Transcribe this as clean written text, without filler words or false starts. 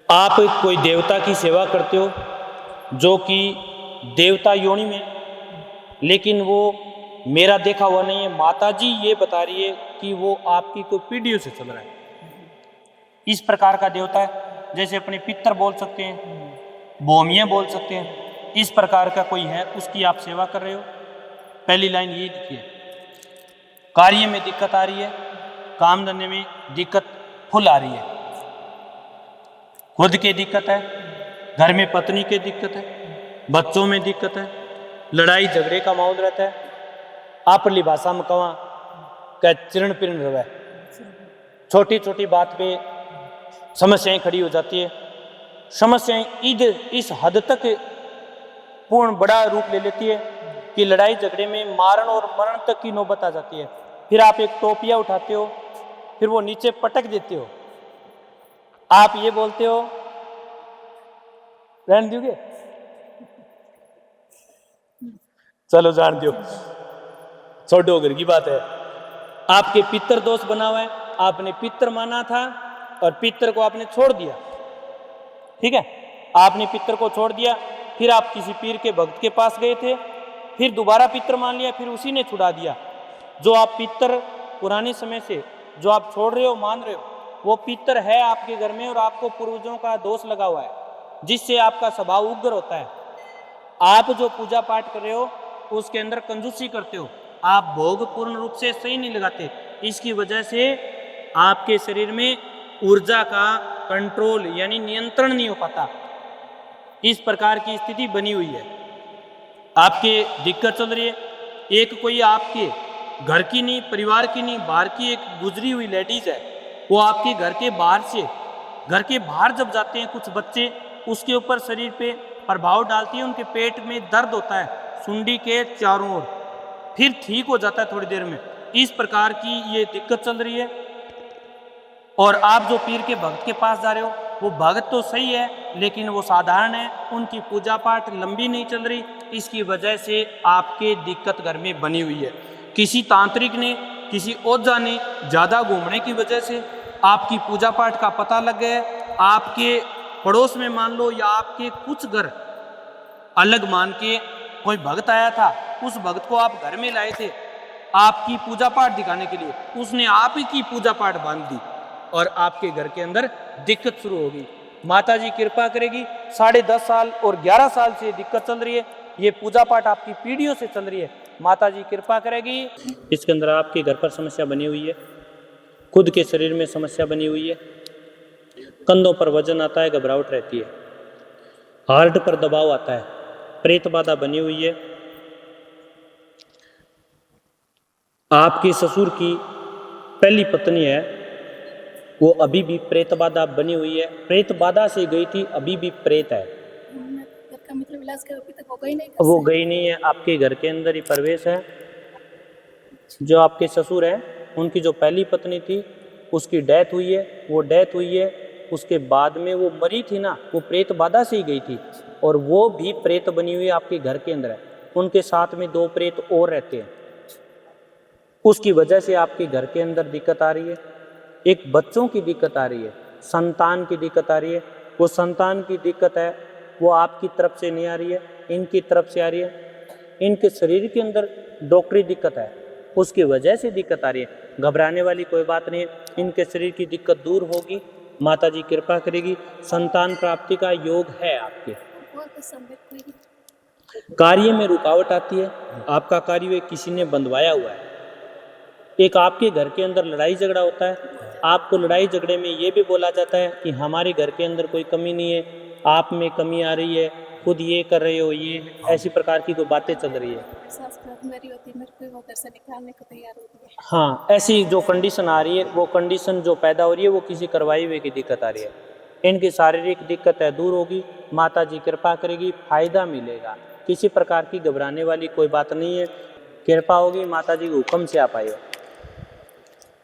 आप कोई देवता की सेवा करते हो जो कि देवता योनि में, लेकिन वो मेरा देखा हुआ नहीं है, माता जी ये बता रही है कि वो आपकी कोई पीढ़ियों से चल रहा है, इस प्रकार का देवता है। जैसे अपने पितर बोल सकते हैं, भौमिया बोल सकते हैं, इस प्रकार का कोई है, उसकी आप सेवा कर रहे हो। पहली लाइन ये लिखी है, कार्य में दिक्कत आ रही है, काम धंधे में दिक्कत फुल आ रही है, खुद की दिक्कत है, घर में पत्नी की दिक्कत है, बच्चों में दिक्कत है, लड़ाई झगड़े का माहौल रहता है, आपली भाषा में कवा क्या चिरण पिरण रहे, छोटी छोटी बात पे समस्याएं खड़ी हो जाती है। समस्याएं इस हद तक पूर्ण बड़ा रूप ले लेती है कि लड़ाई झगड़े में मारण और मरण तक की नौबत आ जाती है। फिर आप एक टोपिया उठाते हो, फिर वो नीचे पटक देते हो, आप ये बोलते हो रहने दोगे, चलो जान दो, छोड़ो, घर की बात है। आपके पितर दोष बना हुआ है, आपने पितर माना था और पितर को आपने छोड़ दिया, ठीक है, आपने पितर को छोड़ दिया, फिर आप किसी पीर के भक्त के पास गए थे, फिर दोबारा पितर मान लिया, फिर उसी ने छुड़ा दिया। जो आप पितर पुराने समय से जो आप छोड़ रहे हो, मान रहे हो, वो पितर है आपके घर में और आपको पूर्वजों का दोष लगा हुआ है, जिससे आपका स्वभाव उग्र होता है। आप जो पूजा पाठ कर रहे हो उसके अंदर कंजूसी करते हो, आप भोग पूर्ण रूप से सही नहीं लगाते, इसकी वजह से आपके शरीर में ऊर्जा का कंट्रोल यानी नियंत्रण नहीं हो पाता। इस प्रकार की स्थिति बनी हुई है, आपके दिक्कत चल रही है। एक कोई आपके घर की नहीं, परिवार की नहीं, बाहर की एक गुजरी हुई लेडीज है, वो आपके घर के बाहर से, घर के बाहर जब जाते हैं कुछ बच्चे, उसके ऊपर शरीर पे प्रभाव डालती है, उनके पेट में दर्द होता है सुंडी के चारों ओर, फिर ठीक हो जाता है थोड़ी देर में। इस प्रकार की ये दिक्कत चल रही है। और आप जो पीर के भक्त के पास जा रहे हो, वो भक्त तो सही है लेकिन वो साधारण है, उनकी पूजा पाठ लंबी नहीं चल रही, इसकी वजह से आपके दिक्कत घर में बनी हुई है। किसी तांत्रिक ने, किसी ओझा ने ज़्यादा घूमने की वजह से आपकी पूजा पाठ का पता लग गया। आपके पड़ोस में मान लो या आपके कुछ घर अलग मान के कोई भक्त आया था, उस भक्त को आप घर में लाए थे आपकी पूजा पाठ दिखाने के लिए, उसने आप ही की पूजा पाठ बांध दी और आपके घर के अंदर दिक्कत शुरू होगी। माता जी कृपा करेगी, 10.5 साल और 11 साल से दिक्कत चल रही है, ये पूजा पाठ आपकी पीढ़ियों से चल रही है, माता जी कृपा करेगी। इसके अंदर आपके घर पर समस्या बनी हुई है, खुद के शरीर में समस्या बनी हुई है, कंधों पर वजन आता है, घबराहट रहती है, हार्ट पर दबाव आता है, प्रेत बाधा बनी हुई है। आपके ससुर की पहली पत्नी है, वो अभी भी प्रेत बाधा बनी हुई है, प्रेत बाधा से गई थी, अभी भी प्रेत है, मतलब इलाज कर अभी तक वो गई नहीं है, आपके घर के अंदर ही प्रवेश है। जो आपके ससुर हैं, उनकी जो पहली पत्नी थी उसकी डेथ हुई है, वो डेथ हुई है, उसके बाद में वो मरी थी ना, वो प्रेत बाधा से ही गई थी और वो भी प्रेत बनी हुई आपके घर के अंदर है। उनके साथ में 2 प्रेत और रहते हैं, उसकी वजह से आपके घर के अंदर दिक्कत आ रही है। एक बच्चों की दिक्कत आ रही है, संतान की दिक्कत आ रही है। वो संतान की दिक्कत है वो आपकी तरफ से नहीं आ रही है, इनकी तरफ से आ रही है। इनके शरीर के अंदर डॉक्टरी दिक्कत है, उसकी वजह से दिक्कत आ रही है। घबराने वाली कोई बात नहीं है, इनके शरीर की दिक्कत दूर होगी, माता जी कृपा करेगी, संतान प्राप्ति का योग है। आपके कार्य में रुकावट आती है, आपका कार्य किसी ने बंधवाया हुआ है। एक आपके घर के अंदर लड़ाई झगड़ा होता है, आपको लड़ाई झगड़े में ये भी बोला जाता है कि हमारे घर के अंदर कोई कमी नहीं है, आप में कमी आ रही है, खुद ये कर रहे हो, ये ऐसी प्रकार की कोई बातें चल रही है। हाँ, ऐसी जो कंडीशन आ रही है, वो कंडीशन जो पैदा हो रही है, वो किसी करवाई हुए की दिक्कत आ रही है। इनकी शारीरिक दिक्कत है दूर होगी, माता जी कृपा करेगी, फायदा मिलेगा। किसी प्रकार की घबराने वाली कोई बात नहीं है, कृपा होगी, माता जी के हुक्म से आप आए हो।